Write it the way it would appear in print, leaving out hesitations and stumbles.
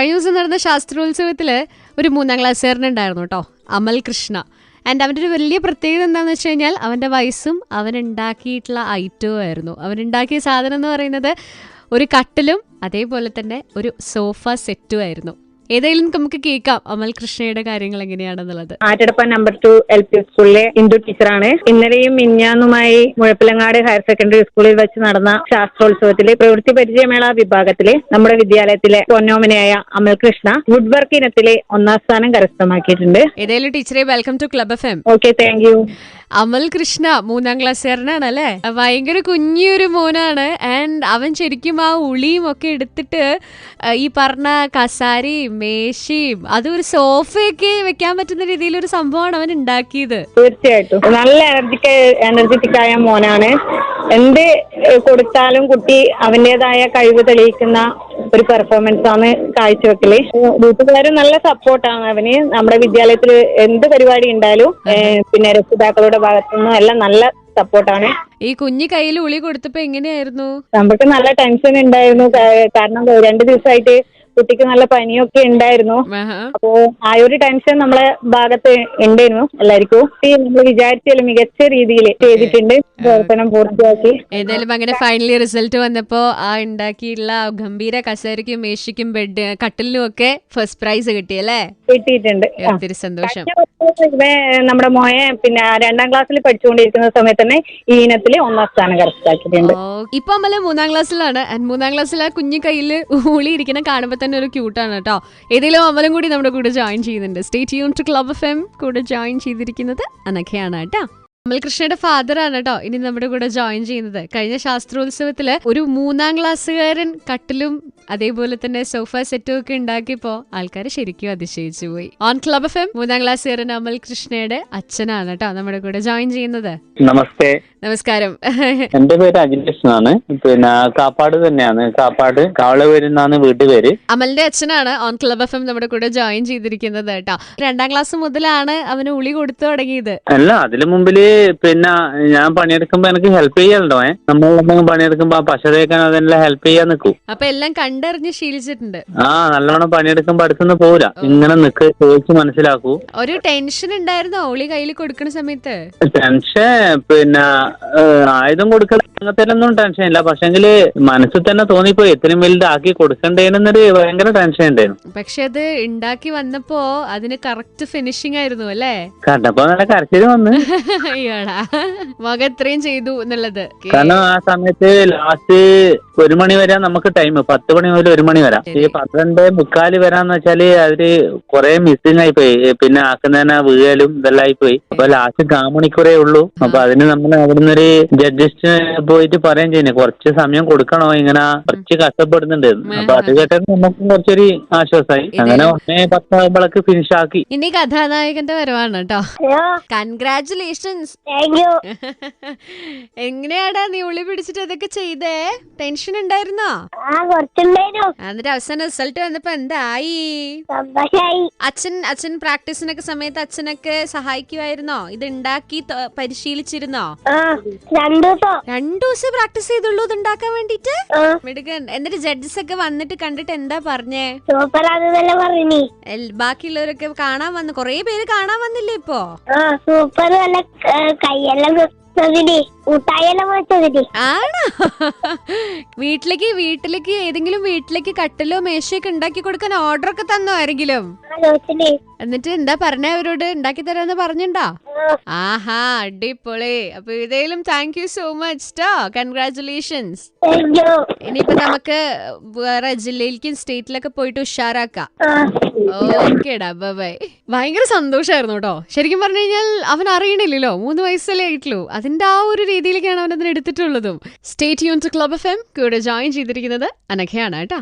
കഴിഞ്ഞ ദിവസം നടന്ന ശാസ്ത്രോത്സവത്തിൽ ഒരു 3ാം ക്ലാസ്സുകാരനുണ്ടായിരുന്നു കേട്ടോ, അമൽ കൃഷ്ണ. ആൻഡ് അവൻ്റെ ഒരു വലിയ പ്രത്യേകത എന്താണെന്ന് വെച്ച് കഴിഞ്ഞാൽ അവൻ്റെ വയസ്സും അവനുണ്ടാക്കിയിട്ടുള്ള ഐറ്റവും ആയിരുന്നു. അവനുണ്ടാക്കിയ സാധനം എന്ന് പറയുന്നത് ഒരു കട്ടിലും അതേപോലെ തന്നെ ഒരു സോഫ സെറ്റും ആയിരുന്നു. ഏതായാലും നമുക്ക് കേൾക്കാം അമൽ കൃഷ്ണയുടെ കാര്യങ്ങൾ എങ്ങനെയാണെന്നുള്ളത്. ആറ്റടപ്പ നമ്പർ 2 LP സ്കൂളിലെ ഹിന്ദു ടീച്ചറാണ്. ഇന്നലെയും മിഞ്ഞാന്നുമായി മുഴപ്പിലങ്ങാട് ഹയർ സെക്കൻഡറി സ്കൂളിൽ വെച്ച് നടന്ന ശാസ്ത്രോത്സവത്തിലെ പ്രവൃത്തി പരിചയമേള വിഭാഗത്തിലെ നമ്മുടെ വിദ്യാലയത്തിലെ പൊന്നോമനയായ അമൽ കൃഷ്ണ വുഡ് വർക്ക് ഇനത്തിലെ 1ാം സ്ഥാനം കരസ്ഥമാക്കിയിട്ടുണ്ട്. ഏതായാലും ടീച്ചറെ, welcome to club FM. Okay, thank you. Amal Krishna 3ാം ക്ലാസ്സുകാരനാണ് അല്ലേ? ഭയങ്കര കുഞ്ഞൊരു മോനാണ്. ആൻഡ് അവൻ ശരിക്കും ആ ഉളിയും ഒക്കെ എടുത്തിട്ട് ഈ പറഞ്ഞ കസാരയും മേശയും അതും ഒരു സോഫയൊക്കെ വെക്കാൻ പറ്റുന്ന രീതിയിലൊരു സംഭവമാണ് അവൻ ഉണ്ടാക്കിയത്. തീർച്ചയായിട്ടും നല്ല എനർജറ്റിക് ആയ മോനാണ്. എന്ത് കൊടുത്താലും കുട്ടി അവന്റേതായ കഴിവ് തെളിയിക്കുന്ന ഒരു പെർഫോമൻസ് ആണ് കാഴ്ചവെക്കല്. വീട്ടുകാരും നല്ല സപ്പോർട്ടാണ് അവന്. നമ്മുടെ വിദ്യാലയത്തിൽ എന്ത് പരിപാടി ഉണ്ടായാലും പിന്നെ രക്ഷിതാക്കളുടെ ഭാഗത്തുനിന്നും എല്ലാം നല്ല സപ്പോർട്ടാണ്. ഈ കുഞ്ഞി കയ്യിൽ ഉളി കൊടുത്തപ്പോ എങ്ങനെയായിരുന്നു? നമുക്ക് നല്ല ടെൻഷൻ ഉണ്ടായിരുന്നു. കാരണം 2 ദിവസമായിട്ട് കുട്ടിക്ക് നല്ല പനിയൊക്കെ ഉണ്ടായിരുന്നു. അപ്പോ ആ ഒരു ടെൻഷൻ നമ്മളെ ഭാഗത്ത് ഉണ്ടായിരുന്നു എല്ലാവർക്കും. നമ്മൾ വിചാരിച്ചാലും മികച്ച രീതിയിൽ ചെയ്തിട്ടുണ്ട്, പ്രവർത്തനം പൂർത്തിയാക്കി. ഏതായാലും അങ്ങനെ ഫൈനലി റിസൾട്ട് വന്നപ്പോ ആ ഉണ്ടാക്കിയിട്ടുള്ള ഗംഭീര കസേരയ്ക്കും മേശയ്ക്കും ബെഡ് കട്ടിലിനും ഒക്കെ ഫസ്റ്റ് പ്രൈസ് കിട്ടിയല്ലേ? കിട്ടിയിട്ടുണ്ട്. ഒത്തിരി സന്തോഷം. നമ്മുടെ മോയെ പിന്നെ 2ാം ക്ലാസ്സിൽ പഠിച്ചുകൊണ്ടിരിക്കുന്ന സമയത്ത് തന്നെ ഈ ഇനത്തിൽ 1ാം സ്ഥാനം കരസ്ഥമാക്കിയിട്ടുണ്ട്. ഇപ്പൊ അമ്മ 3ാം ക്ലാസ്സിലാണ്. 3ാം ക്ലാസ്സിൽ ആ കുഞ്ഞു കയ്യിൽ ഊളി ഇരിക്കുന്ന കാണുമ്പോ തന്നെ ഒരു ക്യൂട്ടാണ് കേട്ടോ. ഏതെങ്കിലും അമലും കൂടി നമ്മുടെ കൂടെ ജോയിൻ ചെയ്യുന്നുണ്ട്. Stay tune to club FM. കൂടെ ജോയിൻ ചെയ്തിരിക്കുന്നത് അനഘയാണ് കേട്ടോ. അമൽ കൃഷ്ണയുടെ ഫാദറാണ് കേട്ടോ ഇനി നമ്മുടെ കൂടെ ജോയിൻ ചെയ്യുന്നത്. കഴിഞ്ഞ ശാസ്ത്രോത്സവത്തില് ഒരു 3ാം ക്ലാസ്സുകാരൻ കട്ടിലും അതേപോലെ തന്നെ സോഫ സെറ്റും ഒക്കെ ഉണ്ടാക്കിയപ്പോ ആൾക്കാർ ശരിക്കും അതിശയിച്ചു പോയി. ഓൺ ക്ലബ് FM 3ാം ക്ലാസ്സുകാരൻ അമൽ കൃഷ്ണയുടെ അച്ഛനാണ് കേട്ടോ നമ്മുടെ കൂടെ ജോയിൻ ചെയ്യുന്നത്. നമസ്തേ. നമസ്കാരം. എന്റെ പേര് അഖിലേഷ് എന്നാണ്. പിന്നെ കാപ്പാട് തന്നെയാണ്. കാപ്പാട് കാവളപേരെന്നാണ് വീട്ടുപേര്. അമലിന്റെ അച്ഛനാണ് ഓൺ ക്ലബ് FM നമ്മുടെ കൂടെ ജോയിൻ ചെയ്തിരിക്കുന്നത് കേട്ടോ. 2ാം ക്ലാസ് മുതലാണ് അവന് ഉളി കൊടുത്തു തുടങ്ങിയത്. അല്ല, അതിനു മുമ്പില് പിന്നെ ഞാൻ പണിയെടുക്കുമ്പോ എനിക്ക് ഹെൽപ്പ് ചെയ്യാറുണ്ടോ. നമ്മളെന്തെങ്കിലും പണിയെടുക്കുമ്പോ ആ പശ തേക്കാൻ അതെല്ലാം ഹെൽപ്പ് ചെയ്യാൻ നിൽക്കും. അപ്പൊ എല്ലാം കണ്ടറിഞ്ഞ് ശീലിച്ചിട്ടുണ്ട്. നല്ലോണം പണിയെടുക്കുമ്പോ അടുത്തുനിന്ന് പോരാ, ഇങ്ങനെ നിക്ക് ചോദിച്ച് മനസ്സിലാക്കൂ. ഒരു ടെൻഷൻ ഉണ്ടായിരുന്നോ ഉളി കയ്യിൽ കൊടുക്കുന്ന സമയത്ത്? ടെൻഷൻ പിന്നെ ആയുധം കൊടുക്കൽ അങ്ങനത്തേലൊന്നും ടെൻഷൻ ഇല്ല. പക്ഷെങ്കില് മനസ്സിൽ തന്നെ തോന്നിപ്പോയി എത്രയും വലുതാക്കി കൊടുക്കണ്ടേന്നൊരു ഭയങ്കര ടെൻഷൻ ഉണ്ടായിരുന്നു. പക്ഷെ അത് ഉണ്ടാക്കി വന്നപ്പോ അതിന് കറക്റ്റ് ഫിനിഷിംഗ് ആയിരുന്നു അല്ലേ? കണ്ടപ്പോ നല്ല കരച്ചില് വന്ന് മക എത്രയും ചെയ്തു എന്നുള്ളത്. കാരണം ആ സമയത്ത് ലാസ്റ്റ് 1 മണി വരെ നമുക്ക് ടൈം, 10 മണി മുതൽ 1 മണി വരെ. ഈ 12:45 വരാന്ന് വെച്ചാല് അതില് കുറെ മിസ്സിംഗ് ആയിപ്പോയി. പിന്നെ ആക്കുന്നതിന് വീഴലും ഇതെല്ലാം ആയിപ്പോയി. അപ്പൊ ലാസ്റ്റ് 1/4 മണിക്കൂറേ ഉള്ളൂ. അപ്പൊ അതിന് നമ്മൾ അവിടുന്ന് ഒരു ജഡ്ജസ്റ്റ് പോയിട്ട് പറയുകയും ചെയ്യുന്നു കുറച്ച് സമയം കൊടുക്കണോ, ഇങ്ങനെ കുറച്ച് കഷ്ടപ്പെടുന്നുണ്ടായിരുന്നു. അപ്പൊ അത് കേട്ടത് നമുക്ക് കുറച്ചൊരു ആശ്വാസമായി. അങ്ങനെ 1:10 ഫിനിഷ് ആക്കി. ഇനി കഥാനായകന്റെ വരവാണ് കേട്ടോ. കൺഗ്രാറ്റുലേഷൻസ്. എങ്ങനെയാടാ നീ ഉള്ളി പിടിച്ചിട്ട് അതൊക്കെ ചെയ്തേ? ടെൻഷൻ ഉണ്ടായിരുന്നോ? എന്നിട്ട് അവസാനം റിസൾട്ട് വന്നപ്പോ എന്തായി? അച്ഛൻ പ്രാക്ടീസിനൊക്കെ സമയത്ത് അച്ഛനൊക്കെ സഹായിക്കുമായിരുന്നോ? ഇത് ഉണ്ടാക്കി പരിശീലിച്ചിരുന്നോ? 2 ദിവസം പ്രാക്ടീസ് ചെയ്തുള്ളൂ ഇത് ഉണ്ടാക്കാൻ വേണ്ടിട്ട്. മിടുക്കൻ. എന്നിട്ട് ജഡ്ജസ് ഒക്കെ വന്നിട്ട് കണ്ടിട്ട് എന്താ പറഞ്ഞേ? ബാക്കിയുള്ളവരൊക്കെ കാണാൻ വന്നു, കൊറേ പേര് കാണാൻ വന്നില്ലേ ഇപ്പൊ? സൂപ്പർ. കൈയെല്ലാം ആണോ? വീട്ടിലേക്ക് ഏതെങ്കിലും വീട്ടിലേക്ക് കട്ടിലോ മേശയൊക്കെ ഉണ്ടാക്കി കൊടുക്കാൻ ഓർഡർ ഒക്കെ തന്നോ ആരെങ്കിലും? എന്നിട്ട് എന്താ പറഞ്ഞ അവരോട്? ഉണ്ടാക്കി തരാന്ന് പറഞ്ഞിണ്ടാ? ആഹാ, അടിപൊളി. അപ്പൊ ഏതായാലും താങ്ക് യു സോ മച്ച് ട്ടോ. കൺഗ്രാറ്റുലേഷൻസ്. ഇനിയിപ്പോ നമുക്ക് വേറെ ജില്ലയിലേക്കും സ്റ്റേറ്റിലൊക്കെ പോയിട്ട് ഉഷാറാക്കാം. ഓക്കേടാ, ബൈ. ഭയങ്കര സന്തോഷമായിരുന്നു കേട്ടോ. ശരിക്കും പറഞ്ഞു കഴിഞ്ഞാൽ അവൻ അറിയണില്ലല്ലോ, 3 വയസ്സല്ലേ ആയിട്ടുള്ളൂ. അതിന്റെ ആ ഒരു രീതിയിലേക്കാണ് അവൻ അതിന് എടുത്തിട്ടുള്ളതും. Stay tune to club FM. കൂടെ ജോയിൻ ചെയ്തിരിക്കുന്നത് അനഘയാണ് കേട്ടോ.